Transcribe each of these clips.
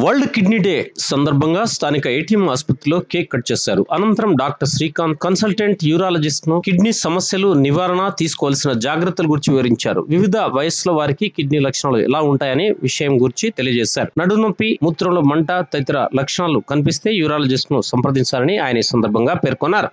World kidney day సందర్భంగా స్థానిక ATM ఆసుపత్రిలో కేక్ కట్ చేశారు. అనంతరం డాక్టర్ శ్రీకాంత్ కన్సల్టెంట్ యూరాలజిస్ట్ ను కిడ్నీ సమస్యలు నివారణ తీసుకోవాల్సిన జాగ్రత్తల గురించి వివరించారు. వివిధ వయస్సుల వారికి కిడ్నీ లక్షణాలు ఎలా ఉంటాయనే విషయం గురించి తెలియజేశారు. నడునొప్పి, మూత్రంలో మంట తదితర లక్షణాలు కనిపిస్తే యూరాలజిస్ట్ ను సంప్రదించాలని ఆయన ఈ సందర్భంగా పేర్కొన్నారు.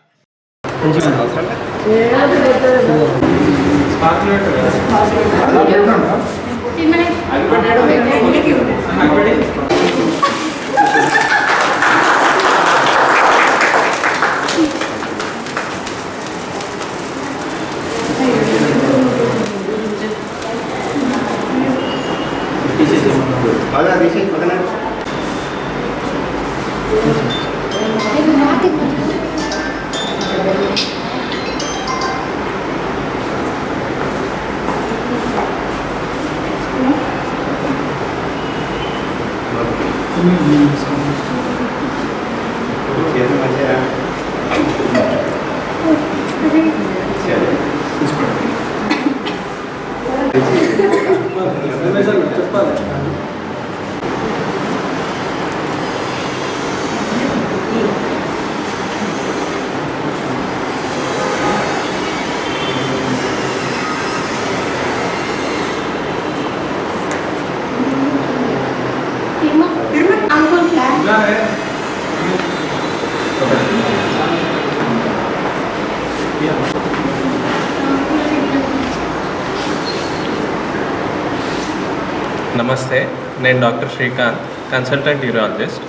నమస్తే, నేను డాక్టర్ శ్రీకాంత్, కన్సల్టెంట్ యూరాలజిస్ట్.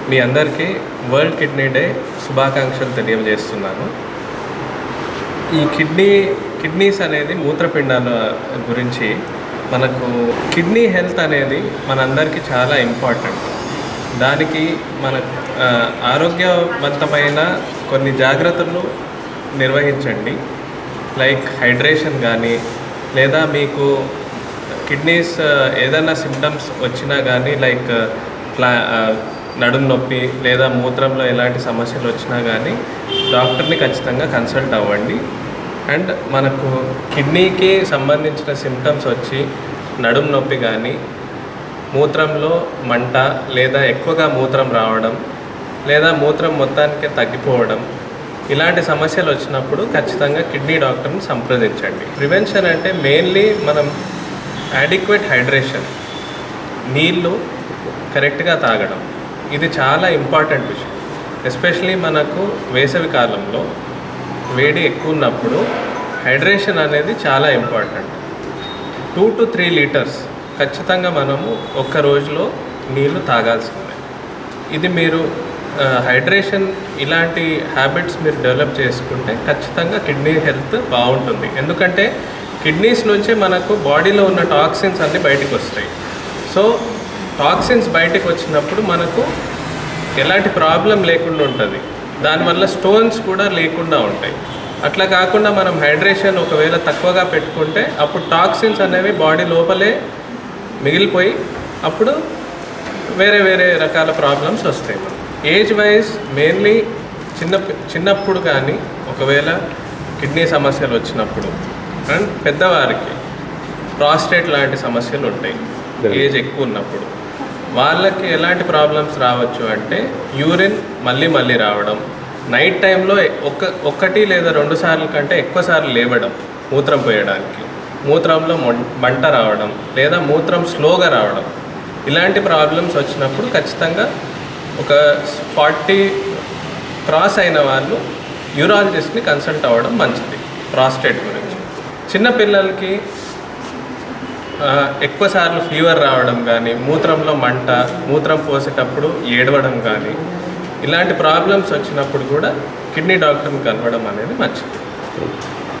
మీ అందరికీ వరల్డ్ కిడ్నీ డే శుభాకాంక్షలు తెలియజేస్తున్నాను. ఈ కిడ్నీస్ అనేది మూత్రపిండాల గురించి మనకు కిడ్నీ హెల్త్ అనేది మనందరికీ చాలా ఇంపార్టెంట్. దానికి మన ఆరోగ్యవంతమైన కొన్ని జాగ్రత్తలు నిర్వహించండి. లైక్ హైడ్రేషన్ కానీ, లేదా మీకు కిడ్నీస్ ఏదైనా సిమ్టమ్స్ వచ్చినా కానీ, లైక్ నడుము నొప్పి లేదా మూత్రంలో ఎలాంటి సమస్యలు వచ్చినా కానీ డాక్టర్ని ఖచ్చితంగా కన్సల్ట్ అవ్వండి. అండ్ మనకు కిడ్నీకి సంబంధించిన సిమ్టమ్స్ వచ్చి నడుము నొప్పి కానీ, మూత్రంలో మంట లేదా ఎక్కువగా మూత్రం రావడం, లేదా మూత్రం మొత్తానికి తగ్గిపోవడం, ఇలాంటి సమస్యలు వచ్చినప్పుడు ఖచ్చితంగా కిడ్నీ డాక్టర్ని సంప్రదించండి. ప్రివెన్షన్ అంటే మెయిన్లీ మనం అడిక్వేట్ హైడ్రేషన్, నీళ్ళు కరెక్ట్గా తాగడం, ఇది చాలా ఇంపార్టెంట్ విషయం. ఎస్పెషలీ మనకు వేసవి కాలంలో వేడి ఎక్కువ ఉన్నప్పుడు హైడ్రేషన్ అనేది చాలా ఇంపార్టెంట్. 2 to 3 లీటర్స్ ఖచ్చితంగా మనము ఒక్క రోజులో నీళ్ళు తాగాల్సిందే. ఇది మీరు హైడ్రేషన్ ఇలాంటి హ్యాబిట్స్ మీరు డెవలప్ చేసుకుంటే ఖచ్చితంగా కిడ్నీ హెల్త్ బాగుంటుంది. ఎందుకంటే కిడ్నీస్ నుంచి మనకు బాడీలో ఉన్న టాక్సిన్స్ అన్నీ బయటకు వస్తాయి. సో టాక్సిన్స్ బయటకు వచ్చినప్పుడు మనకు ఎలాంటి ప్రాబ్లం లేకుండా ఉంటుంది. దానివల్ల స్టోన్స్ కూడా లేకుండా ఉంటాయి. అట్లా కాకుండా మనం హైడ్రేషన్ ఒకవేళ తక్కువగా పెట్టుకుంటే అప్పుడు టాక్సిన్స్ అనేవి బాడీ లోపలే మిగిలిపోయి అప్పుడు వేరే రకాల ప్రాబ్లమ్స్ వస్తాయి. ఏజ్ వైజ్ మెయిన్లీ చిన్నప్పుడు కానీ ఒకవేళ కిడ్నీ సమస్యలు వచ్చినప్పుడు, అండ్ పెద్దవారికి ప్రాస్టేట్ లాంటి సమస్యలు ఉంటాయి. ఏజ్ ఎక్కువ ఉన్నప్పుడు వాళ్ళకి ఎలాంటి ప్రాబ్లమ్స్ రావచ్చు అంటే యూరిన్ మళ్ళీ రావడం, నైట్ టైంలో ఒకటి లేదా 2 సార్లు కంటే ఎక్కువ సార్లు లేవడం మూత్రం పోయడానికి, మూత్రంలో మంట రావడం లేదా మూత్రం స్లోగా రావడం, ఇలాంటి ప్రాబ్లమ్స్ వచ్చినప్పుడు ఖచ్చితంగా ఒక 40 క్రాస్ అయిన వాళ్ళు యూరాలజిస్ట్ని కన్సల్ట్ అవ్వడం మంచిది ప్రాస్టేట్ గురించి. చిన్నపిల్లలకి ఎక్కువసార్లు ఫీవర్ రావడం కానీ, మూత్రంలో మంట, మూత్రం పోసేటప్పుడు ఏడవడం కానీ, ఇలాంటి ప్రాబ్లమ్స్ వచ్చినప్పుడు కూడా కిడ్నీ డాక్టర్ని కలవడం అనేది మంచిది.